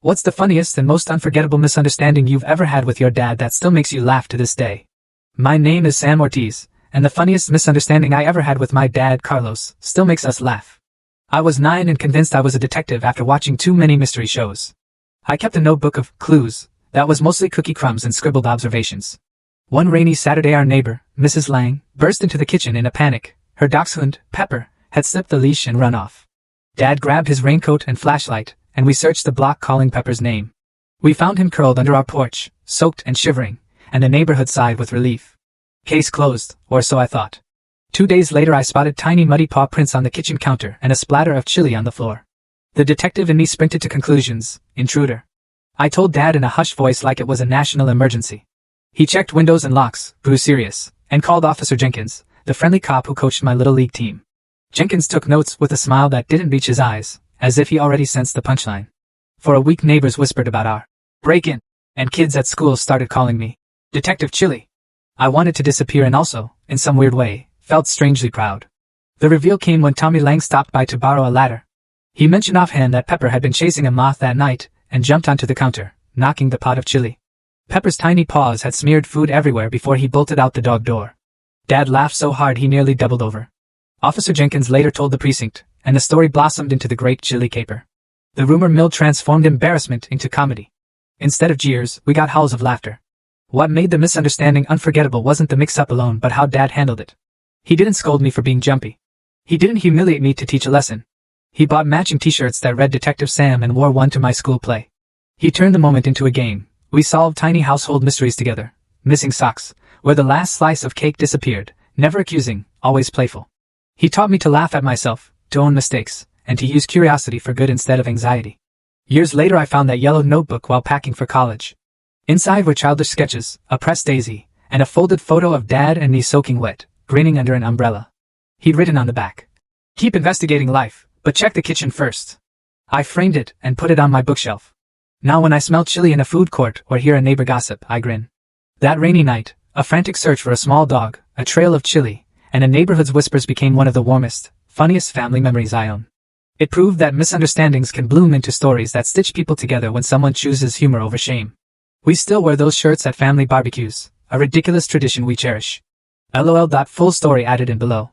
What's the funniest and most unforgettable misunderstanding you've ever had with your dad that still makes you laugh to this day? My name is Sam Ortiz, and the funniest misunderstanding I ever had with my dad, Carlos, still makes us laugh. I was 9 and convinced I was a detective after watching too many mystery shows. I kept a notebook of clues that was mostly cookie crumbs and scribbled observations. One rainy Saturday our neighbor, Mrs. Lang, burst into the kitchen in a panic. Her dachshund, Pepper, had slipped the leash and run off. Dad grabbed his raincoat and flashlight, and we searched the block calling Pepper's name. We found him curled under our porch, soaked and shivering, and the neighborhood sighed with relief. Case closed, or so I thought. 2 days later I spotted tiny muddy paw prints on the kitchen counter and a splatter of chili on the floor. The detective in me sprinted to conclusions. Intruder. I told Dad in a hushed voice like it was a national emergency. He checked windows and locks, grew serious, and called Officer Jenkins, the friendly cop who coached my little league team. Jenkins took notes with a smile that didn't reach his eyes, as if he already sensed the punchline. For a week neighbors whispered about our break-in, and kids at school started calling me Detective Chili. I wanted to disappear and also, in some weird way, felt strangely proud. The reveal came when Tommy Lang stopped by to borrow a ladder. He mentioned offhand that Pepper had been chasing a moth that night, and jumped onto the counter, knocking the pot of chili. Pepper's tiny paws had smeared food everywhere before he bolted out the dog door. Dad laughed so hard he nearly doubled over. Officer Jenkins later told the precinct, and the story blossomed into the great chili caper. The rumor mill transformed embarrassment into comedy. Instead of jeers, we got howls of laughter. What made the misunderstanding unforgettable wasn't the mix-up alone but how Dad handled it. He didn't scold me for being jumpy. He didn't humiliate me to teach a lesson. He bought matching t-shirts that read Detective Sam and wore one to my school play. He turned the moment into a game. We solved tiny household mysteries together. Missing socks, where the last slice of cake disappeared, never accusing, always playful. He taught me to laugh at myself, to own mistakes, and to use curiosity for good instead of anxiety. Years later I found that yellow notebook while packing for college. Inside were childish sketches, a pressed daisy, and a folded photo of Dad and me soaking wet, grinning under an umbrella. He'd written on the back, "Keep investigating life, but check the kitchen first." I framed it and put it on my bookshelf. Now when I smell chili in a food court or hear a neighbor gossip, I grin. That rainy night, a frantic search for a small dog, a trail of chili, and a neighborhood's whispers became one of the warmest, funniest family memories I own. It proved that misunderstandings can bloom into stories that stitch people together when someone chooses humor over shame. We still wear those shirts at family barbecues, a ridiculous tradition we cherish. LOL. Full story added in below.